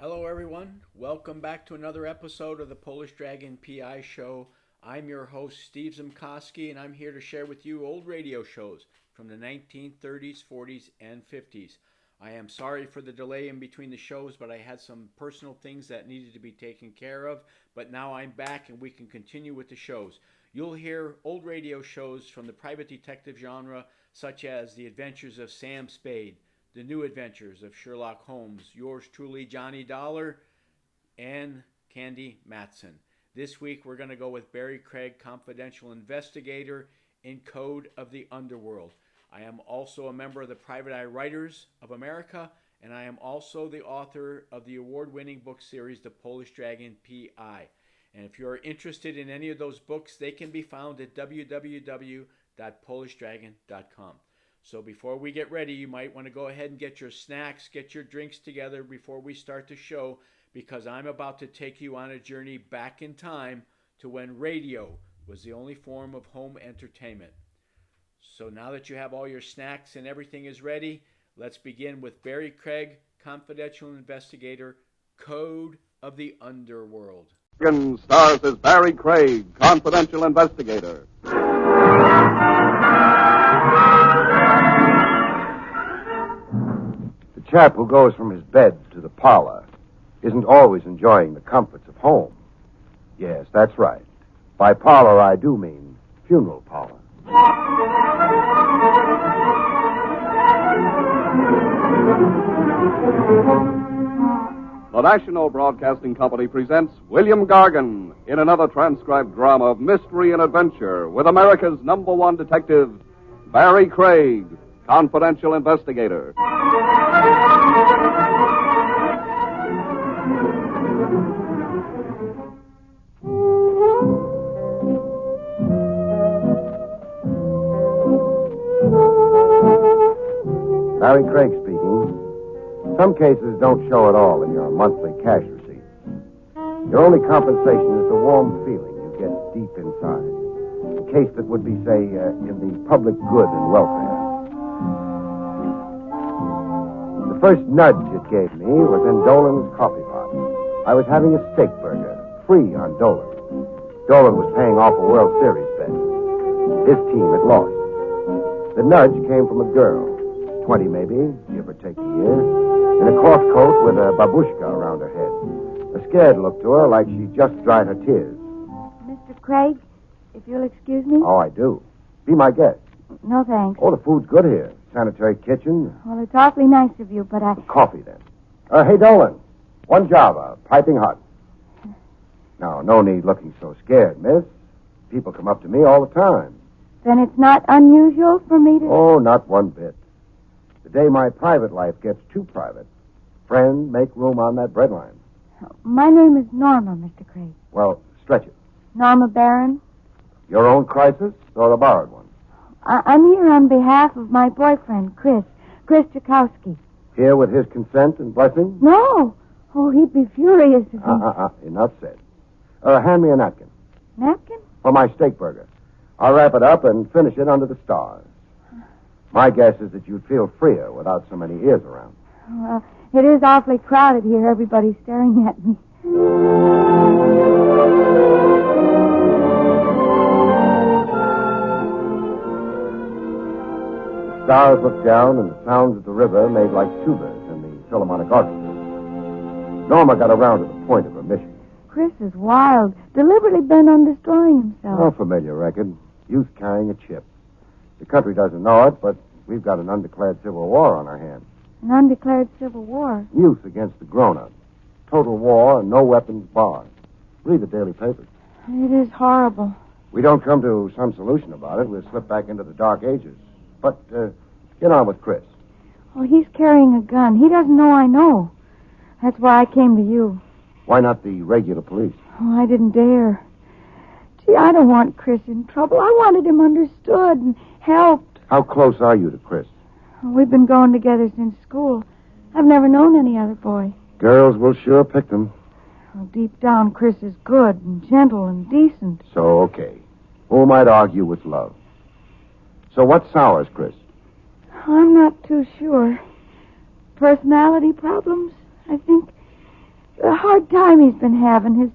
Hello, everyone. Welcome back to another episode of the Polish Dragon PI Show. I'm your host, Steve Zimkowski, and I'm here to share with you old radio shows from the 1930s, 40s, and 50s. I am sorry for the delay in between the shows, but I had some personal things that needed to be taken care of. But now I'm back, and we can continue with the shows. You'll hear old radio shows from the private detective genre, such as The Adventures of Sam Spade, The New Adventures of Sherlock Holmes, yours truly, Johnny Dollar, and Candy Matson. This week, we're going to go with Barry Craig, confidential investigator in Code of the Underworld. I am also a member of the Private Eye Writers of America, and I am also the author of the award-winning book series, The Polish Dragon P.I. And if you're interested in any of those books, they can be found at www.polishdragon.com. So before we get ready, you might want to go ahead and get your snacks, get your drinks together before we start the show, because I'm about to take you on a journey back in time to when radio was the only form of home entertainment. So now that you have all your snacks and everything is ready, let's begin with Barry Craig, confidential investigator, Code of the Underworld. Stars as Barry Craig, confidential investigator. The chap who goes from his bed to the parlor isn't always enjoying the comforts of home. Yes, that's right. By parlor, I do mean funeral parlor. The National Broadcasting Company presents William Gargan in another transcribed drama of mystery and adventure with America's #1 detective, Barry Craig, confidential investigator. Barry Craig speaking. Some cases don't show at all in your monthly cash receipts. Your only compensation is the warm feeling you get deep inside. A case that would be, say, in the public good and welfare. The first nudge it gave me was in Dolan's coffee pot. I was having a steak burger, free on Dolan. Dolan was paying off a World Series bet. His team had lost. The nudge came from a girl, 20 maybe, give or take a year, in a cloth coat with a babushka around her head. A scared look to her, like she just dried her tears. Mr. Craig, if you'll excuse me. Oh, I do. Be my guest. No, thanks. Oh, the food's good here. Sanitary kitchen. Well, it's awfully nice of you, but I... Coffee, then. Hey, Dolan. One Java, piping hot. Now, no need looking so scared, miss. People come up to me all the time. Then it's not unusual for me to... Oh, not one bit. The day my private life gets too private, friend, make room on that breadline. My name is Norma, Mr. Craig. Well, stretch it. Norma Barron. Your own crisis or a borrowed one? I'm here on behalf of my boyfriend, Chris Chakowski. Here with his consent and blessing? No. Oh, he'd be furious if he... Enough said. Hand me a napkin. Napkin? For my steak burger. I'll wrap it up and finish it under the stars. My guess is that you'd feel freer without so many ears around. Well, it is awfully crowded here. Everybody's staring at me. The stars looked down, and the sounds of the river made like tubas in the Philharmonic Orchestra. Norma got around to the point of her mission. Chris is wild, deliberately bent on destroying himself. Oh, familiar record. Youth carrying a chip. The country doesn't know it, but we've got an undeclared civil war on our hands. An undeclared civil war? Youth against the grown-ups. Total war and no weapons barred. Read the daily papers. It is horrible. We don't come to some solution about it, we'll slip back into the dark ages. But get on with Chris. Oh, he's carrying a gun. He doesn't know I know. That's why I came to you. Why not the regular police? Oh, I didn't dare. Gee, I don't want Chris in trouble. I wanted him understood and helped. How close are you to Chris? We've been going together since school. I've never known any other boy. Girls will sure pick them. Well, deep down, Chris is good and gentle and decent. So, okay. Who might argue with love? So what sours Chris? I'm not too sure. Personality problems, I think. hard time he's been having,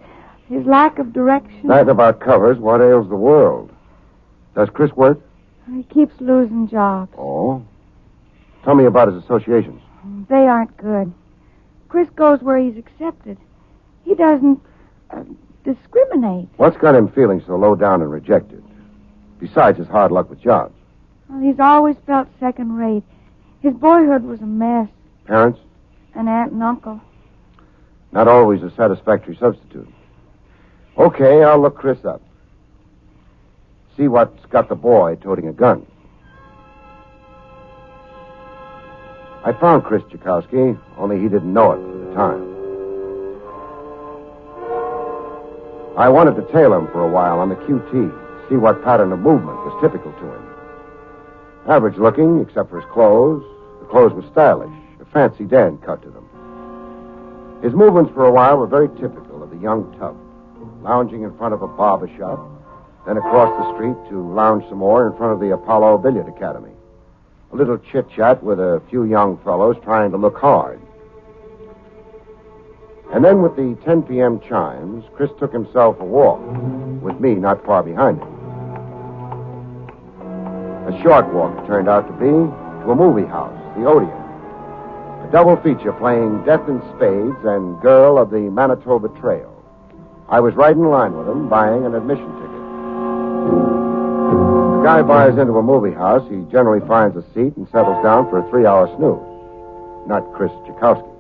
his lack of direction. That about covers what ails the world. Does Chris work? He keeps losing jobs. Oh? Tell me about his associations. They aren't good. Chris goes where he's accepted. He doesn't discriminate. What's got him feeling so low down and rejected? Besides his hard luck with jobs. Well, he's always felt second rate. His boyhood was a mess. Parents? An aunt and uncle. Not always a satisfactory substitute. Okay, I'll look Chris up. See what's got the boy toting a gun. I found Chris Tchaikovsky, only he didn't know it at the time. I wanted to tail him for a while on the QT, see what pattern of movement was typical to him. Average looking, except for his clothes. The clothes were stylish, a fancy Dan cut to them. His movements for a while were very typical of the young tough, lounging in front of a barber shop, then across the street to lounge some more in front of the Apollo Billiard Academy. A little chit-chat with a few young fellows trying to look hard. And then with the 10 p.m. chimes, Chris took himself a walk, with me not far behind him. A short walk it turned out to be, to a movie house, the Odeon. A double feature playing Death in Spades and Girl of the Manitoba Trail. I was right in line with him, buying an admission ticket. The guy buys into a movie house, he generally finds a seat and settles down for a 3-hour snooze. Not Chris Tchaikovsky.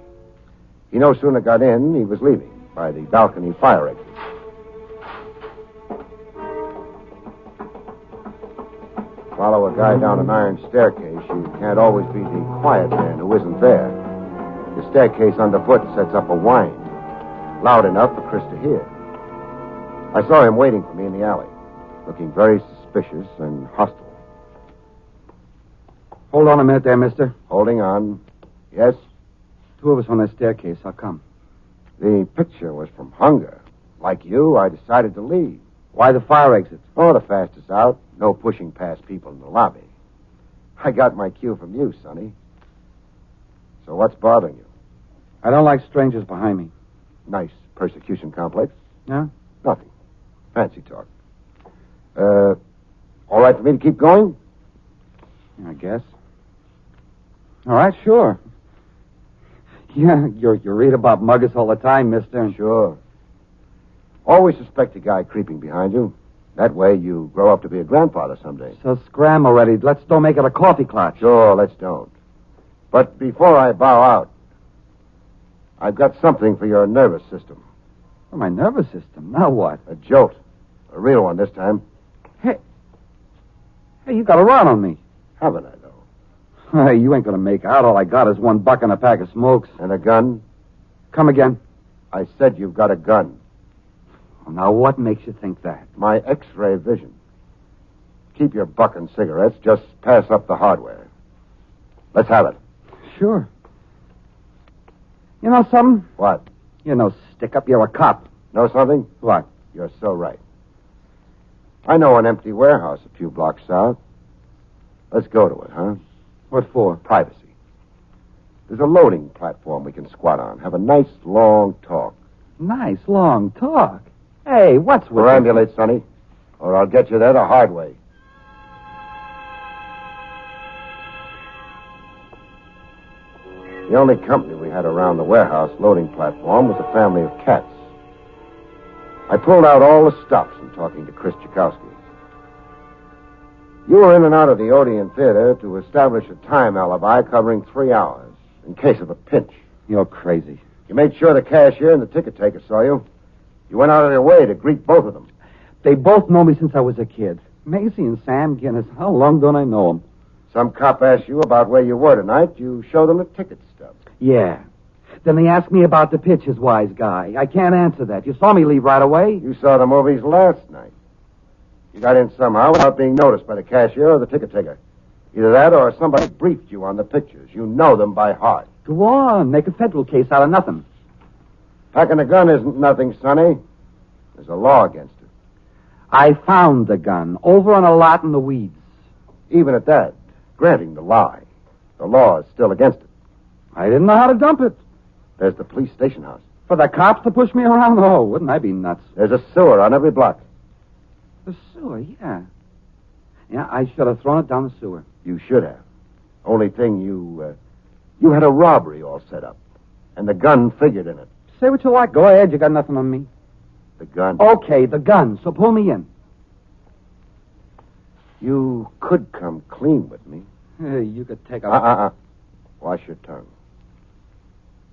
He no sooner got in, he was leaving by the balcony fire exit. Follow a guy down an iron staircase, you can't always be the quiet man who isn't there. The staircase underfoot sets up a whine, loud enough for Chris to hear. I saw him waiting for me in the alley, looking very suspicious and hostile. Hold on a minute there, mister. Holding on. Yes? 2 of us on that staircase. I'll come. The picture was from hunger. Like you, I decided to leave. Why the fire exit? Oh, the fastest out. No pushing past people in the lobby. I got my cue from you, Sonny. So what's bothering you? I don't like strangers behind me. Nice persecution complex? No? Nothing. Fancy talk. All right for me to keep going? I guess. All right, sure. Yeah, you read about muggers all the time, mister. Sure. Always suspect a guy creeping behind you. That way you grow up to be a grandfather someday. So scram already. Let's don't make it a coffee clutch. Sure, let's don't. But before I bow out, I've got something for your nervous system. Oh, my nervous system. Now what? A jolt. A real one this time. Hey, you got a run on me. Haven't I, though? Hey, you ain't gonna make out. All I got is $1 and a pack of smokes. And a gun? Come again. I said you've got a gun. Well, now, what makes you think that? My X-ray vision. Keep your buck and cigarettes. Just pass up the hardware. Let's have it. Sure. You know something? What? You know, stick up, you're a cop. Know something? What? You're so right. I know an empty warehouse a few blocks south. Let's go to it, huh? What for? Privacy. There's a loading platform we can squat on. Have a nice, long talk. Nice, long talk. Hey, what's with Perambulate, Sonny, or I'll get you there the hard way. The only company we had around the warehouse loading platform was a family of cats. I pulled out all the stops in talking to Chris Tchaikovsky. You were in and out of the Odeon Theater to establish a time alibi covering 3 hours, in case of a pinch. You're crazy. You made sure the cashier and the ticket taker saw you. You went out of your way to greet both of them. They both know me since I was a kid. Maisie and Sam Guinness. How long don't I know them? Some cop asked you about where you were tonight. You show them the ticket stub. Yeah. Then they asked me about the pitches, wise guy. I can't answer that. You saw me leave right away. You saw the movies last night. You got in somehow without being noticed by the cashier or the ticket taker. Either that or somebody briefed you on the pictures. You know them by heart. Go on. Make a federal case out of nothing. Packing a gun isn't nothing, Sonny. There's a law against it. I found the gun over on a lot in the weeds. Even at that, granting the lie, the law is still against it. I didn't know how to dump it. There's the police station house. For the cops to push me around? Oh, wouldn't I be nuts? There's a sewer on every block. The sewer, yeah. Yeah, I should have thrown it down the sewer. You should have. Only thing, you had a robbery all set up. And the gun figured in it. Say what you like. Go ahead. You got nothing on me. The gun? Okay, the gun. So pull me in. You could come clean with me. Hey, you could take a... Wash your tongue.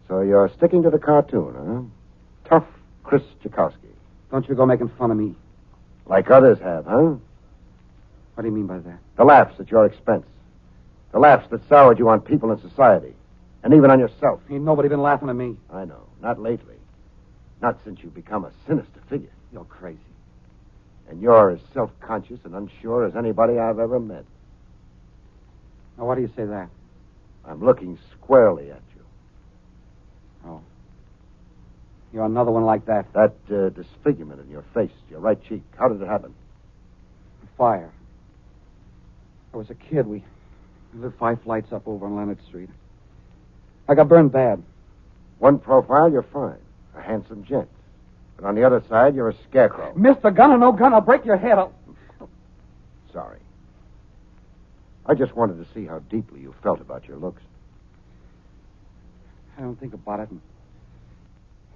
So you're sticking to the cartoon, huh? Tough Chris Tchaikovsky. Don't you go making fun of me. Like others have, huh? What do you mean by that? The laughs at your expense. The laughs that soured you on people in society. And even on yourself. Ain't nobody been laughing at me. I know. Not lately. Not since you've become a sinister figure. You're crazy. And you're as self-conscious and unsure as anybody I've ever met. Now, why do you say that? I'm looking squarely at you. Oh. You're another one like that. That disfigurement in your face, your right cheek. How did it happen? Fire. I was a kid. We lived 5 flights up over on Leonard Street. I got burned bad. One profile, you're fine. A handsome gent. But on the other side, you're a scarecrow. Mr. Gun or no gun, I'll break your head. Sorry. I just wanted to see how deeply you felt about your looks. I don't think about it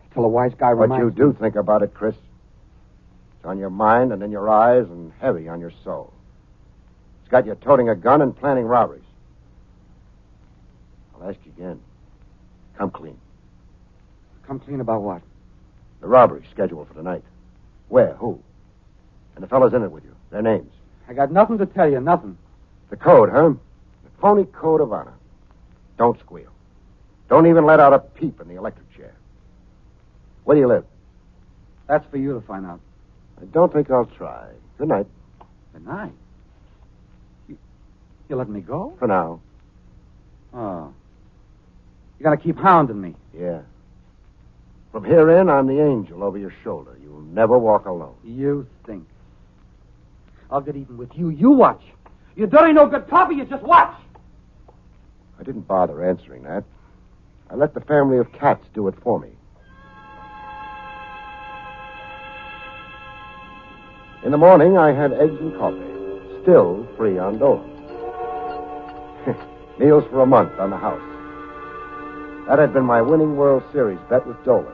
until a wise guy But reminds you me. do think about it, Chris. It's on your mind and in your eyes and heavy on your soul. It's got you toting a gun and planning robberies. I'll ask you again. Come clean. Come clean about what? The robbery scheduled for tonight. Where? Who? And the fellas in it with you. Their names. I got nothing to tell you, nothing. The code, huh? The phony code of honor. Don't squeal. Don't even let out a peep in the electric chair. Where do you live? That's for you to find out. I don't think I'll try. Good night. Good night. You letting me go? For now. Oh. You're going to keep hounding me. Yeah. From here in, I'm the angel over your shoulder. You'll never walk alone. You think. I'll get even with you. You watch. You dirty no good copy. You just watch. I didn't bother answering that. I let the family of cats do it for me. In the morning, I had eggs and coffee. Still free on Dolan. Meals for a month on the house. That had been my winning World Series bet with Dolan.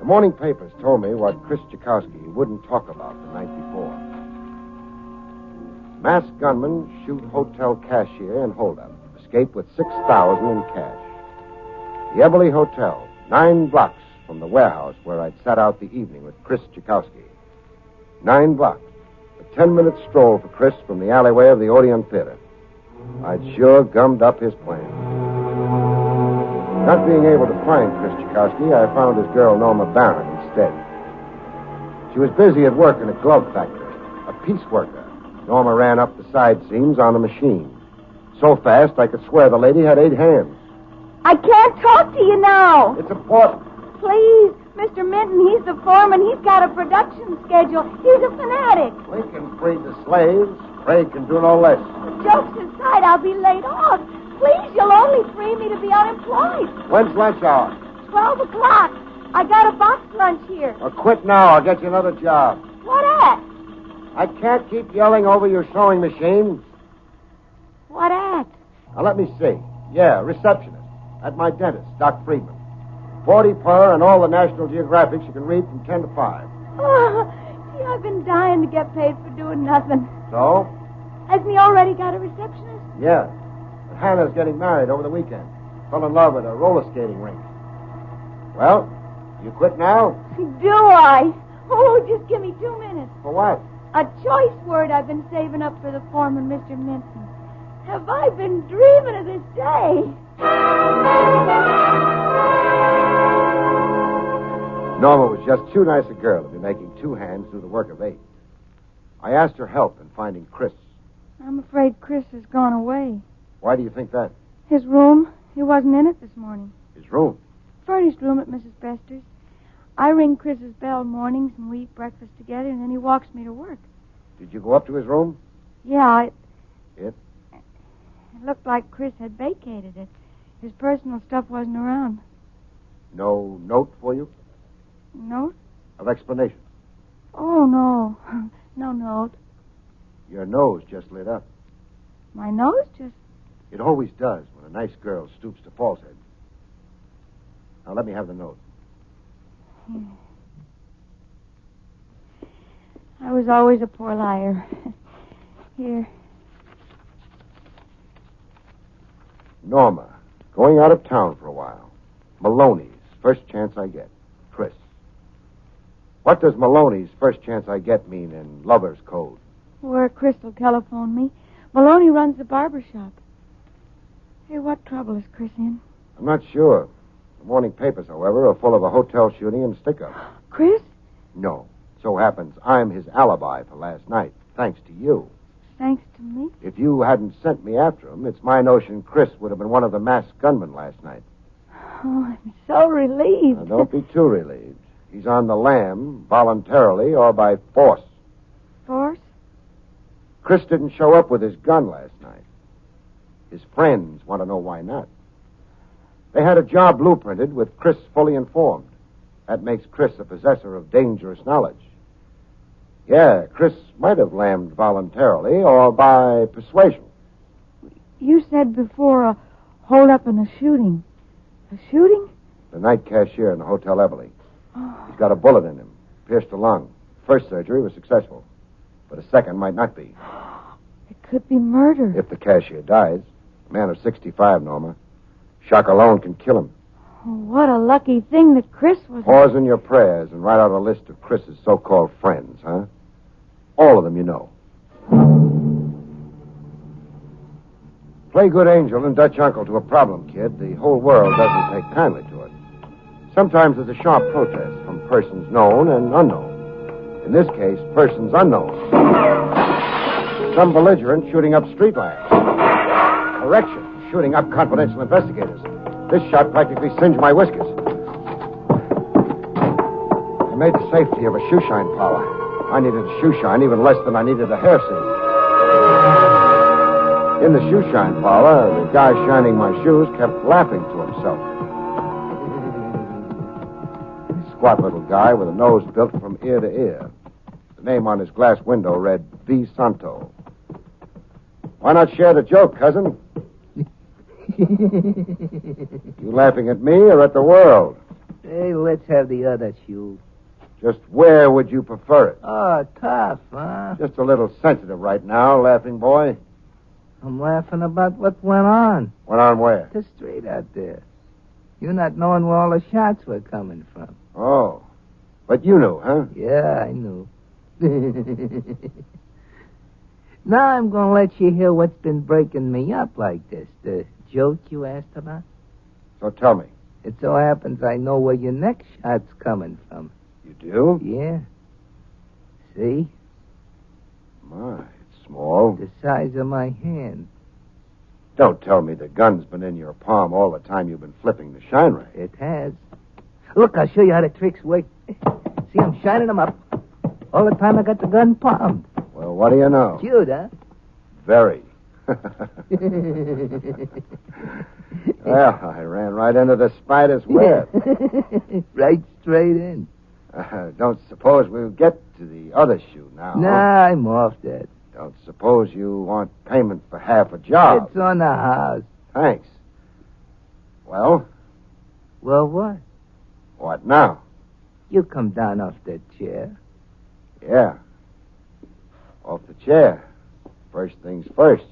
The morning papers told me what Chris Tchaikovsky wouldn't talk about the night before. Masked gunman shoot hotel cashier and holdup. Escape with $6,000 in cash. The Everly Hotel, 9 blocks from the warehouse where I'd sat out the evening with Chris Tchaikovsky. 9 blocks. A 10-minute stroll for Chris from the alleyway of the Odeon Theater. I'd sure gummed up his plan. Not being able to find Chris Tchaikovsky, I found his girl Norma Barron instead. She was busy at work in a glove factory, a pieceworker. Norma ran up the side seams on a machine. So fast, I could swear the lady had 8 hands. I can't talk to you now. It's important. Please, Mr. Minton, he's the foreman. He's got a production schedule. He's a fanatic. Lincoln freed the slaves. Craig can do no less. Jokes aside, I'll be laid off. Please, you'll only free me to be unemployed. When's lunch hour? 12 o'clock. I got a box lunch here. Well, quit now. I'll get you another job. What at? I can't keep yelling over your sewing machine. What at? Now, let me see. Yeah, receptionist. At my dentist, Doc Friedman. 40 per and all the National Geographics you can read from 10 to 5. Oh, gee, I've been dying to get paid for doing nothing. So? Hasn't he already got a receptionist? Yeah. But Hannah's getting married over the weekend. Fell in love at a roller skating rink. Well, you quit now? Do I? Oh, just give me 2 minutes. For what? A choice word I've been saving up for the foreman, Mr. Minton. Have I been dreaming of this day? Norma was just too nice a girl to be making 2 hands do the work of 8. I asked her help in finding Chris. I'm afraid Chris has gone away. Why do you think that? His room, he wasn't in it this morning. His room. Furnished room at Mrs. Bester's. I ring Chris's bell mornings and we eat breakfast together and then he walks me to work. Did you go up to his room? Yeah, It? It looked like Chris had vacated it. His personal stuff wasn't around. No note for you? Note? Of explanation? Oh, no. No note. Your nose just lit up. My nose just... It always does when a nice girl stoops to falsehood. Now, let me have the note. I was always a poor liar. Here. Norma, going out of town for a while. Maloney's, first chance I get. Chris. What does Maloney's first chance I get mean in lover's code? Where Crystal telephoned me. Maloney runs the barber shop. Hey, what trouble is Chris in? I'm not sure. The morning papers, however, are full of a hotel shooting and stick-up. Chris? No. So happens I'm his alibi for last night, thanks to you. Thanks to me? If you hadn't sent me after him, it's my notion Chris would have been one of the masked gunmen last night. Oh, I'm so relieved. Now, don't be too relieved. He's on the lam, voluntarily or by force. Force? Chris didn't show up with his gun last night. His friends want to know why not. They had a job blueprinted with Chris fully informed. That makes Chris a possessor of dangerous knowledge. Yeah, Chris might have lammed voluntarily or by persuasion. You said before a hold-up and a shooting. A shooting? The night cashier in the Hotel Everly. Oh. He's got a bullet in him, pierced a lung. First surgery was successful, but a second might not be. It could be murder. If the cashier dies, a man of 65, Norma. Shock alone can kill him. Oh, what a lucky thing that Chris was... Pause in your prayers and write out a list of Chris's so-called friends, huh? All of them you know. Play good angel and Dutch uncle to a problem, kid. The whole world doesn't take kindly to it. Sometimes there's a sharp protest from persons known and unknown. In this case, persons unknown. Some belligerent shooting up street lamps. Correction, shooting up confidential investigators. This shot practically singed my whiskers. I made the safety of a shoe shine parlor. I needed a shoe shine even less than I needed a hair scene. In the shoe shine parlor, the guy shining my shoes kept laughing to himself. Squat little guy with a nose built from ear to ear. The name on his glass window read V. Santo. Why not share the joke, cousin? You laughing at me or at the world? Hey, let's have the other shoe. Just where would you prefer it? Oh, tough, huh? Just a little sensitive right now, laughing boy. I'm laughing about what went on. Went on where? The street out there. You not knowing where all the shots were coming from. Oh. But you knew, huh? Yeah, I knew. Now I'm going to let you hear what's been breaking me up like this. The joke you asked about. So tell me. It so happens I know where your next shot's coming from. You do? Yeah. See? My, it's small. The size of my hand. Don't tell me the gun's been in your palm all the time you've been flipping the shine ray. It has. Look, I'll show you how the tricks work. See, I'm shining them up. All the time I got the gun palmed. Well, what do you know? Cute, huh? Very. Well, I ran right into the spider's web. Right straight in. Don't suppose we'll get to the other shoe now. Nah, I'm off that. Don't suppose you want payment for half a job. It's on the house. Thanks. Well, Well, what? what now? You come down off that chair. Yeah. Off the chair. First things first.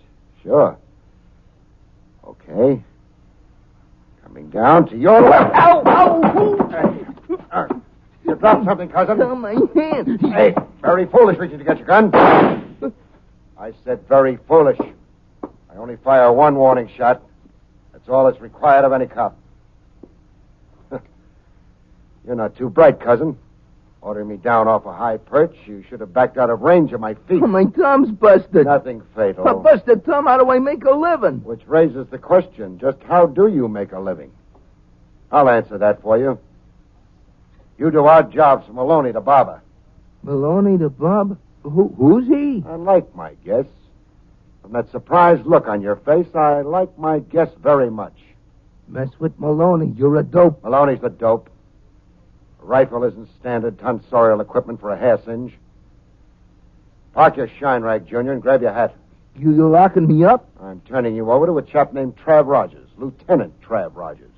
Sure. Okay. Coming down to your left. Ow! Ow! You dropped something, cousin. Oh, my hand. Hey, very foolish reaching to get your gun. I said very foolish. I only fire one warning shot. That's all that's required of any cop. You're not too bright, cousin. Ordering me down off a high perch, you should have backed out of range of my feet. Oh, my thumb's busted. Nothing fatal. A busted thumb, how do I make a living? Which raises the question, just how do you make a living? I'll answer that for you. You do odd jobs for Maloney the barber. Maloney the Bob? Who's he? I like my guess. From that surprised look on your face, I like my guess very much. Mess with Maloney, you're a dope. Maloney's the dope. A rifle isn't standard tonsorial equipment for a hair singe. Park your shine rag, Junior, and grab your hat. You locking me up? I'm turning you over to a chap named Trav Rogers, Lieutenant Trav Rogers.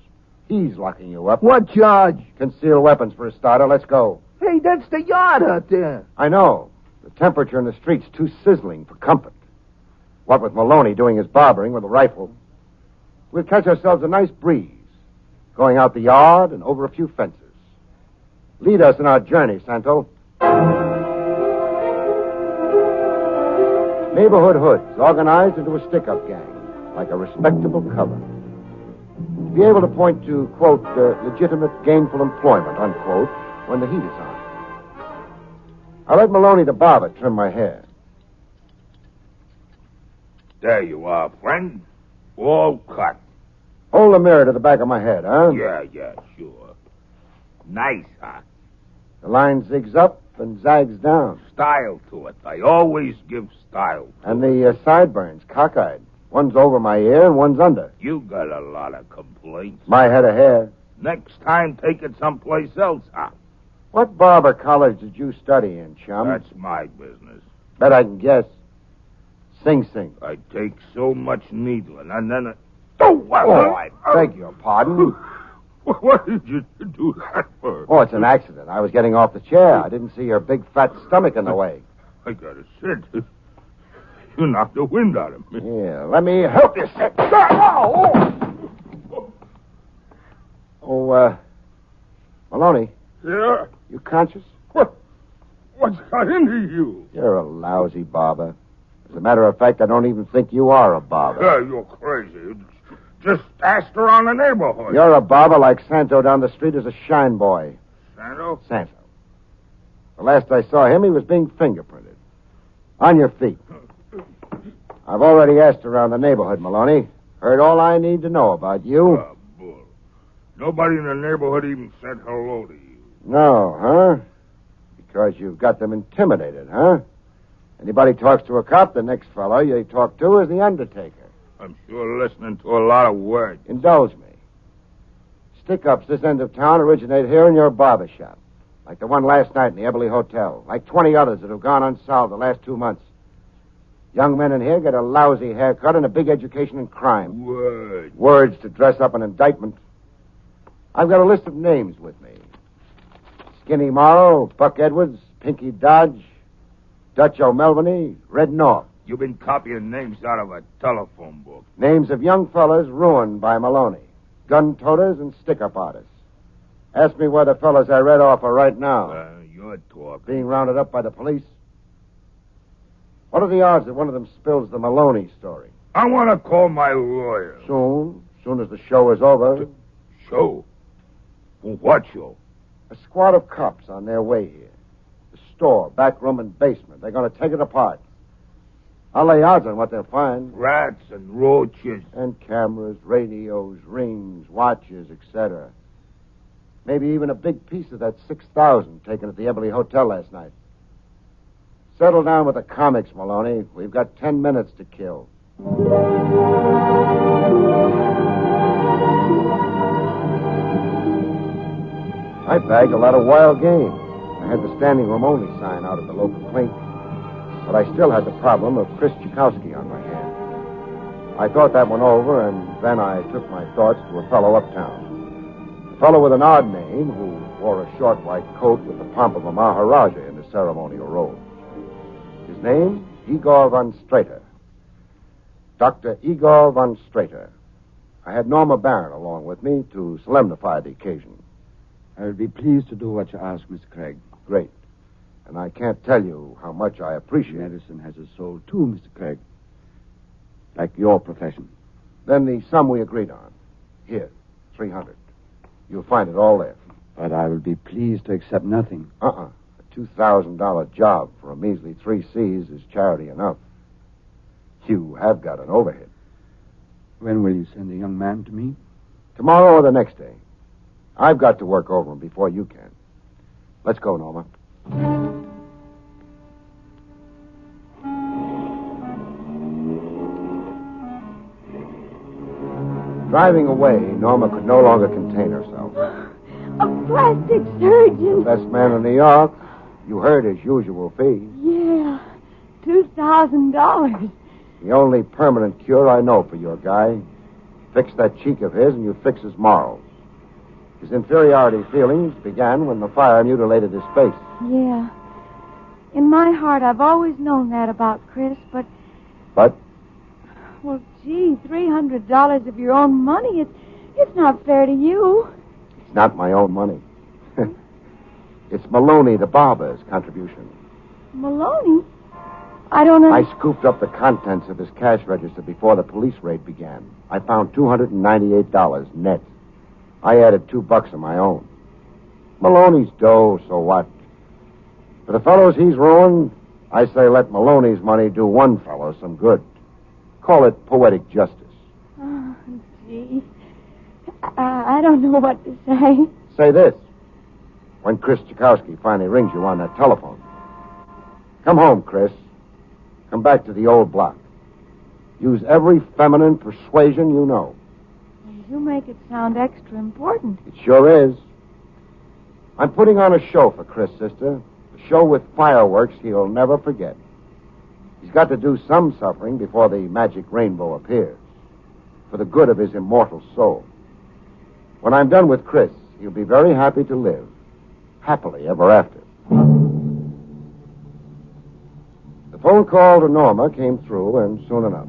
He's locking you up. What charge? Concealed weapons for a starter. Let's go. Hey, that's the yard out there. I know. The temperature in the street's too sizzling for comfort. What with Maloney doing his barbering with a rifle, we'll catch ourselves a nice breeze, going out the yard and over a few fences. Lead us in our journey, Santo. Neighborhood hoods organized into a stick-up gang, like a respectable cover. To be able to point to, quote, legitimate gainful employment, unquote, when the heat is on. I let Maloney the barber trim my hair. There you are, friend. All cut. Hold the mirror to the back of my head, huh? Yeah, sure. Nice, huh? The line zigs up and zags down. Style to it. I always give style to And it. the sideburns, cockeyed. One's over my ear and one's under. You got a lot of complaints. My head of hair. Next time, take it someplace else, huh? What barber college did you study in, chum? That's my business. Bet I can guess. Sing Sing. I take so much needling, and then it... I beg your pardon. What did you do that for? Oh, it's an accident. I was getting off the chair. I didn't see your big fat stomach in the way. I gotta sit. You knocked the wind out of me. Yeah, let me help you sit. Maloney, Yeah? you conscious? What's got into you? You're a lousy barber. As a matter of fact, I don't even think you are a barber. You're crazy. Just asked around the neighborhood. You're a barber like Santo down the street is a shine boy. Santo? Santo. The last I saw him, he was being fingerprinted. On your feet. I've already asked around the neighborhood, Maloney. Heard all I need to know about you. Oh, bull. Nobody in the neighborhood even said hello to you. No, huh? Because you've got them intimidated, huh? Anybody talks to a cop, the next fellow you talk to is the Undertaker. I'm sure listening to a lot of words. Indulge me. Stick-ups this end of town originate here in your barber shop. Like the one last night in the Eberly Hotel. Like 20 others that have gone unsolved the last 2 months. Young men in here get a lousy haircut and a big education in crime. Words. Words to dress up an indictment. I've got a list of names with me. Skinny Morrow, Buck Edwards, Pinky Dodge, Dutch O'Melveny, Red North. You've been copying names out of a telephone book. Names of young fellas ruined by Maloney. Gun-toters and stick-up artists. Ask me where the fellas I read off are right now. You're talking. Being rounded up by the police. What are the odds that one of them spills the Maloney story? I want to call my lawyer. Soon as the show is over. Show? What show? A squad of cops on their way here. The store, back room, and basement. They're going to take it apart. I'll lay odds on what they'll find. Rats and roaches. And cameras, radios, rings, watches, etc. Maybe even a big piece of that $6,000 taken at the Eberly Hotel last night. Settle down with the comics, Maloney. We've got 10 minutes to kill. I bagged a lot of wild game. I had the standing room only sign out at the local clink. But I still had the problem of Chris Chukowski on my hands. I thought that one over, and then I took my thoughts to a fellow uptown. A fellow with an odd name who wore a short white coat with the pomp of a Maharaja in his ceremonial robe. His name, Igor von Strater. Dr. Igor von Strater. I had Norma Barron along with me to solemnify the occasion. I will be pleased to do what you ask, Mr. Craig. Great. And I can't tell you how much I appreciate it. Medicine has a soul, too, Mr. Craig. Like your profession. Then the sum we agreed on. Here, $300. You'll find it all there. But I will be pleased to accept nothing. A $2,000 job for a measly 3 C's is charity enough. You have got an overhead. When will you send the young man to me? Tomorrow or the next day. I've got to work over him before you can. Let's go, Norma. Driving away, Norma could no longer contain herself. A plastic surgeon. Best man in New York. You heard his usual fee. Yeah, $2,000. The only permanent cure I know for your guy. Fix that cheek of his and you fix his morals. His inferiority feelings began when the fire mutilated his face. Yeah. In my heart, I've always known that about Chris, but... But? Well, gee, $300 of your own money, it's not fair to you. It's not my own money. It's Maloney the barber's contribution. Maloney? I don't know. I scooped up the contents of his cash register before the police raid began. I found $298 net. I added $2 of my own. Maloney's dough, so what? For the fellows he's ruined, I say let Maloney's money do one fellow some good. Call it poetic justice. Oh, gee. I don't know what to say. Say this. When Chris Tchaikovsky finally rings you on that telephone. Come home, Chris. Come back to the old block. Use every feminine persuasion you know. You make it sound extra important. It sure is. I'm putting on a show for Chris, sister. A show with fireworks he'll never forget. He's got to do some suffering before the magic rainbow appears. For the good of his immortal soul. When I'm done with Chris, he'll be very happy to live. Happily ever after. The phone call to Norma came through, and soon enough.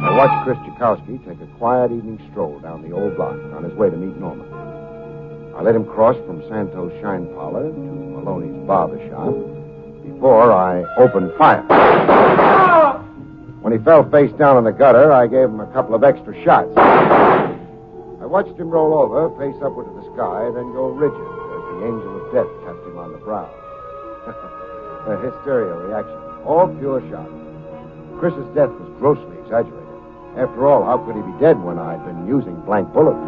I watched Chris Tchaikovsky take a quiet evening stroll down the old block on his way to meet Norma. I let him cross from Santos Shine Parlor to Maloney's barber shop before I opened fire. When he fell face down in the gutter, I gave him a couple of extra shots. I watched him roll over, face upward to the sky, then go rigid as the angel of death tapped him on the brow. A hysteria reaction. All pure shock. Chris's death was grossly exaggerated. After all, how could he be dead when I'd been using blank bullets?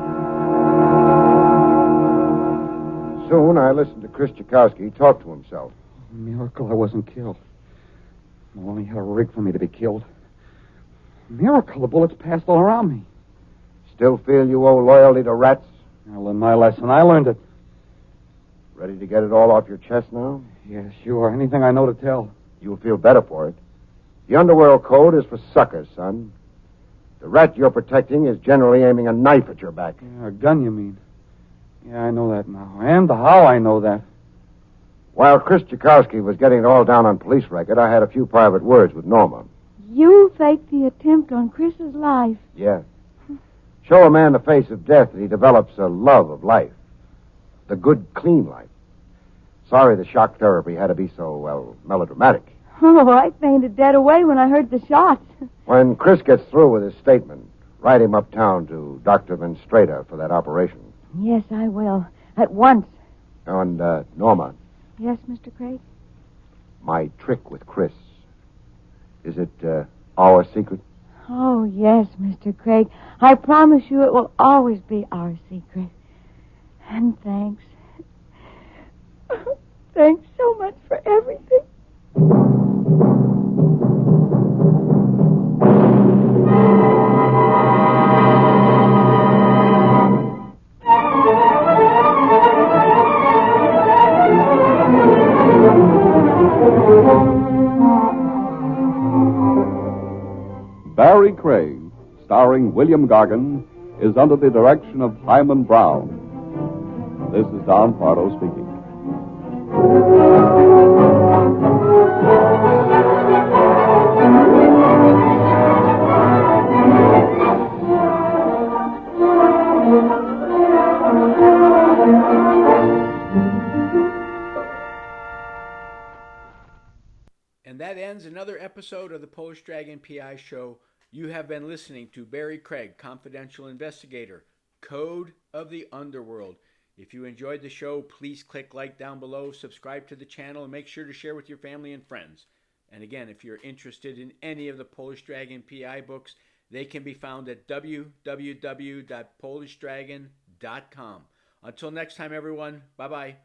Soon, I listened to Chris Tchaikovsky talk to himself. Miracle I wasn't killed. Maloney had a rig for me to be killed. Miracle, the bullets passed all around me. Still feel you owe loyalty to rats? I learned my lesson. I learned it. Ready to get it all off your chest now? Yeah, sure. Anything I know to tell. You'll feel better for it. The underworld code is for suckers, son. The rat you're protecting is generally aiming a knife at your back. Yeah, a gun, you mean? Yeah, I know that now. And how I know that. While Chris Tchaikovsky was getting it all down on police record, I had a few private words with Norma. You faked the attempt on Chris's life. Yeah. Show a man the face of death that he develops a love of life. The good, clean life. Sorry the shock therapy had to be so, well, melodramatic. Oh, I fainted dead away when I heard the shots. When Chris gets through with his statement, ride him uptown to Dr. Venstrada for that operation. Yes, I will. At once. And, Norma. Yes, Mr. Craig? My trick with Chris. Is it, our secret? Oh, yes, Mr. Craig. I promise you it will always be our secret. And thanks. Thanks so much for everything. Barry Craig, starring William Gargan, is under the direction of Hyman Brown. This is Don Pardo speaking. And that ends another episode of the Polish Dragon PI Show. You have been listening to Barry Craig, Confidential Investigator, Code of the Underworld. If you enjoyed the show, please click like down below, subscribe to the channel, and make sure to share with your family and friends. And again, if you're interested in any of the Polish Dragon PI books, they can be found at www.polishdragon.com. Until next time, everyone, bye-bye.